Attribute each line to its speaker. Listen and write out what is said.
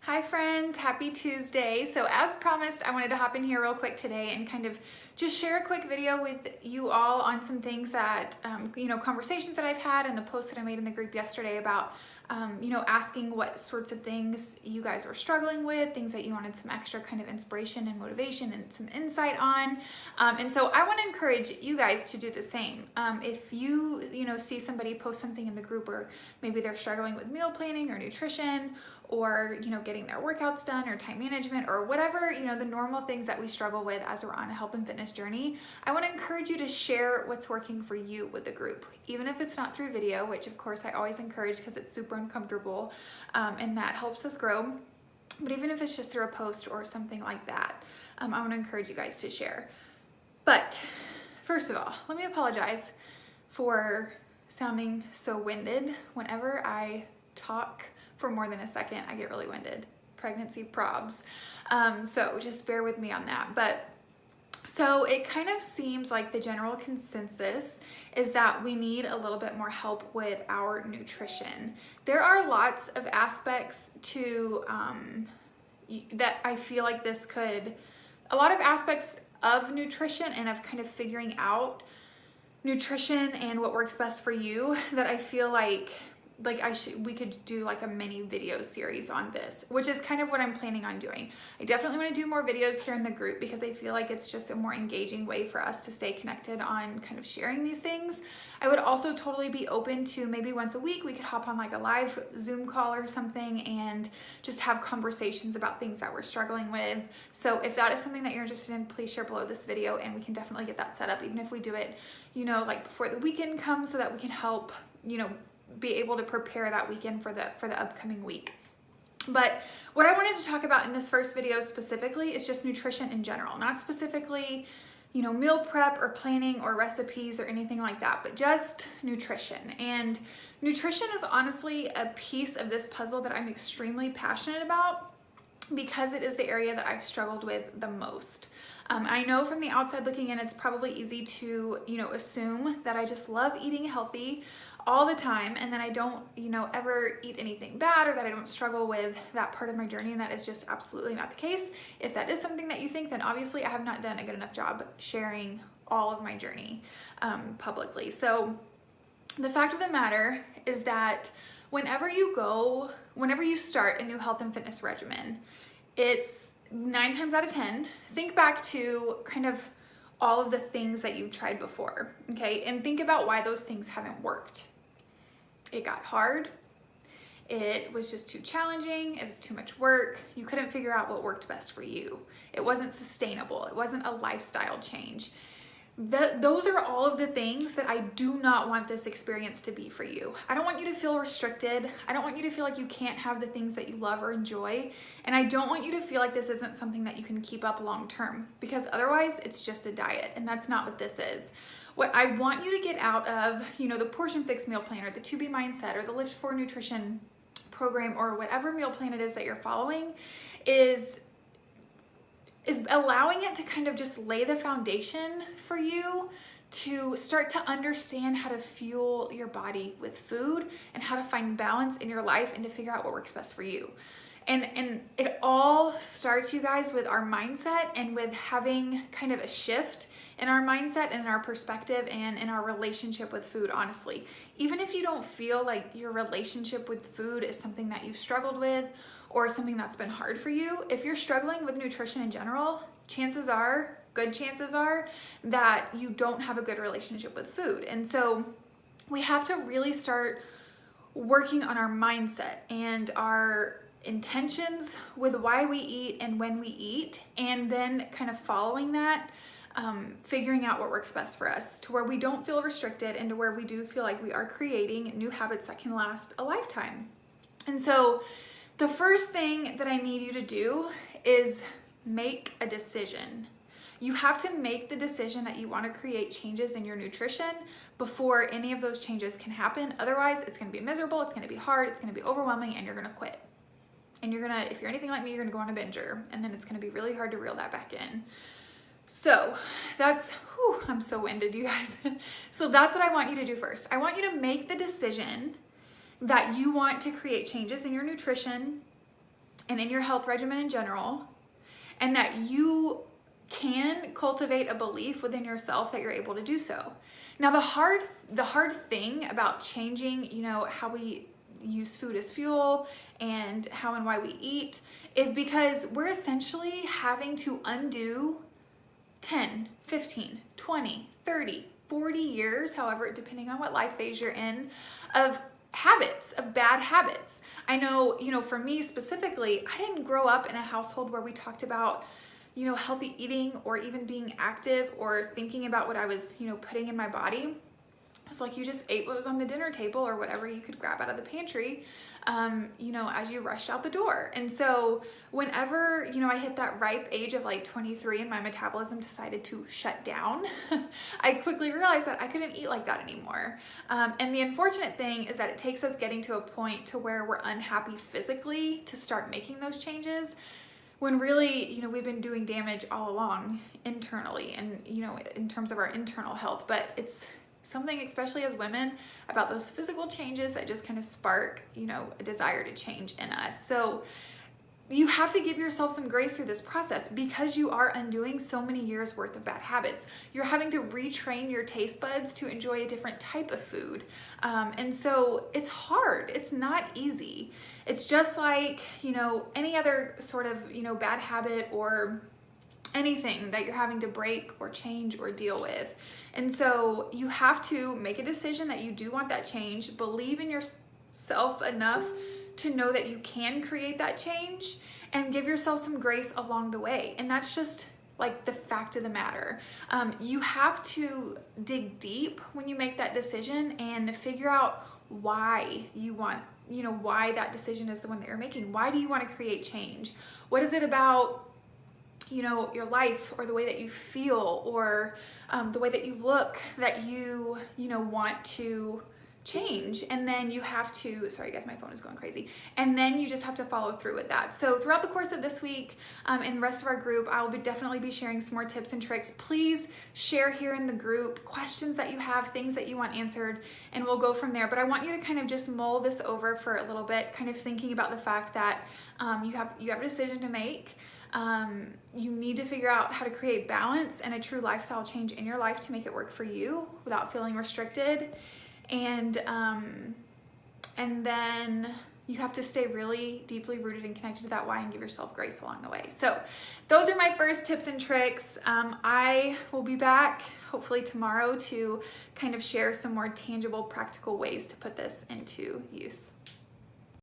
Speaker 1: Hi friends, happy Tuesday. So as promised, I wanted to hop in here real quick today and kind of just share a quick video with you all on some things that, conversations that I've had and the post that I made in the group yesterday about, asking what sorts of things you guys were struggling with, things that you wanted some extra kind of inspiration and motivation and some insight on. And so I want to encourage you guys to do the same. If you, see somebody post something in the group or maybe they're struggling with meal planning or nutrition, or getting their workouts done or time management or whatever, the normal things that we struggle with as we're on a health and fitness journey, I want to encourage you to share what's working for you with the group, even if it's not through video, which of course I always encourage because it's super uncomfortable, and that helps us grow. But even if it's just through a post or something like that, I want to encourage you guys to share. But first of all, let me apologize for sounding so winded. Whenever I talk for more than a second, I get really winded. Pregnancy probs. So just bear with me on that. But so it kind of seems like the general consensus is that we need a little bit more help with our nutrition. There are lots of aspects to that I feel like a lot of aspects of nutrition and of kind of figuring out nutrition and what works best for you that I feel like we could do like a mini video series on this, which is kind of what I'm planning on doing. I definitely want to do more videos here in the group because I feel like it's just a more engaging way for us to stay connected on kind of sharing these things. I would also totally be open to maybe once a week we could hop on like a live Zoom call or something and just have conversations about things that we're struggling with. So if that is something that you're interested in, please share below this video and we can definitely get that set up, even if we do it, like before the weekend comes, so that we can help, be able to prepare that weekend for the upcoming week. But what I wanted to talk about in this first video specifically is just nutrition in general, not specifically, meal prep or planning or recipes or anything like that, but just nutrition. And nutrition is honestly a piece of this puzzle that I'm extremely passionate about because it is the area that I've struggled with the most. I know from the outside looking in, it's probably easy to, assume that I just love eating healthy all the time and then I don't, ever eat anything bad, or that I don't struggle with that part of my journey, and that is just absolutely not the case. If that is something that you think, then obviously I have not done a good enough job sharing all of my journey publicly. So the fact of the matter is that whenever you start a new health and fitness regimen, it's 9 times out of 10, think back to kind of all of the things that you've tried before, okay? And think about why those things haven't worked. It got hard. It was just too challenging. It was too much work. You couldn't figure out what worked best for you. It wasn't sustainable. It wasn't a lifestyle change. Those are all of the things that I do not want this experience to be for you. I don't want you to feel restricted. I don't want you to feel like you can't have the things that you love or enjoy. And I don't want you to feel like this isn't something that you can keep up long term, because otherwise it's just a diet, and that's not what this is. What I want you to get out of, the Portion Fix meal plan or the 2B mindset or the Lift for Nutrition program or whatever meal plan it is that you're following is allowing it to kind of just lay the foundation for you to start to understand how to fuel your body with food and how to find balance in your life and to figure out what works best for you. And it all starts, you guys, with our mindset and with having kind of a shift in our mindset and in our perspective and in our relationship with food, honestly. Even if you don't feel like your relationship with food is something that you've struggled with or something that's been hard for you, if you're struggling with nutrition in general, good chances are that you don't have a good relationship with food. And so we have to really start working on our mindset and our intentions with why we eat and when we eat, and then kind of following that, figuring out what works best for us to where we don't feel restricted and to where we do feel like we are creating new habits that can last a lifetime. And so the first thing that I need you to do is make a decision. You have to make the decision that you want to create changes in your nutrition before any of those changes can happen. Otherwise, it's going to be miserable, it's going to be hard, it's going to be overwhelming, and you're going to quit. And if you're anything like me, you're going to go on a binger, and then it's going to be really hard to reel that back in. So I'm so winded, you guys. So that's what I want you to do first. I want you to make the decision that you want to create changes in your nutrition and in your health regimen in general, and that you can cultivate a belief within yourself that you're able to do so. Now, the hard thing about changing, how we use food as fuel and how and why we eat is because we're essentially having to undo 10, 15, 20, 30, 40 years, however, depending on what life phase you're in, of habits, of bad habits. I know, for me specifically, I didn't grow up in a household where we talked about, healthy eating or even being active or thinking about what I was, putting in my body. It's like you just ate what was on the dinner table or whatever you could grab out of the pantry, as you rushed out the door. And so whenever, I hit that ripe age of like 23 and my metabolism decided to shut down, I quickly realized that I couldn't eat like that anymore. And the unfortunate thing is that it takes us getting to a point to where we're unhappy physically to start making those changes, when really, we've been doing damage all along internally and, in terms of our internal health. But it's something, especially as women, about those physical changes that just kind of spark, a desire to change in us. So you have to give yourself some grace through this process because you are undoing so many years worth of bad habits. You're having to retrain your taste buds to enjoy a different type of food. And so it's hard. It's not easy. It's just like, any other sort of, bad habit or anything that you're having to break or change or deal with. And so you have to make a decision that you do want that change, believe in yourself enough to know that you can create that change, and give yourself some grace along the way. And that's just like the fact of the matter. You have to dig deep when you make that decision and figure out why you want, why that decision is the one that you're making. Why do you want to create change? What is it about your life or the way that you feel or the way that you look that you want to change? And then you have to, sorry guys, my phone is going crazy. And then you just have to follow through with that. So throughout the course of this week and the rest of our group, I will definitely be sharing some more tips and tricks. Please share here in the group questions that you have, things that you want answered, and we'll go from there. But I want you to kind of just mull this over for a little bit, kind of thinking about the fact that you have a decision to make. You need to figure out how to create balance and a true lifestyle change in your life to make it work for you without feeling restricted. And then you have to stay really deeply rooted and connected to that why and give yourself grace along the way. So those are my first tips and tricks. I will be back hopefully tomorrow to kind of share some more tangible, practical ways to put this into use.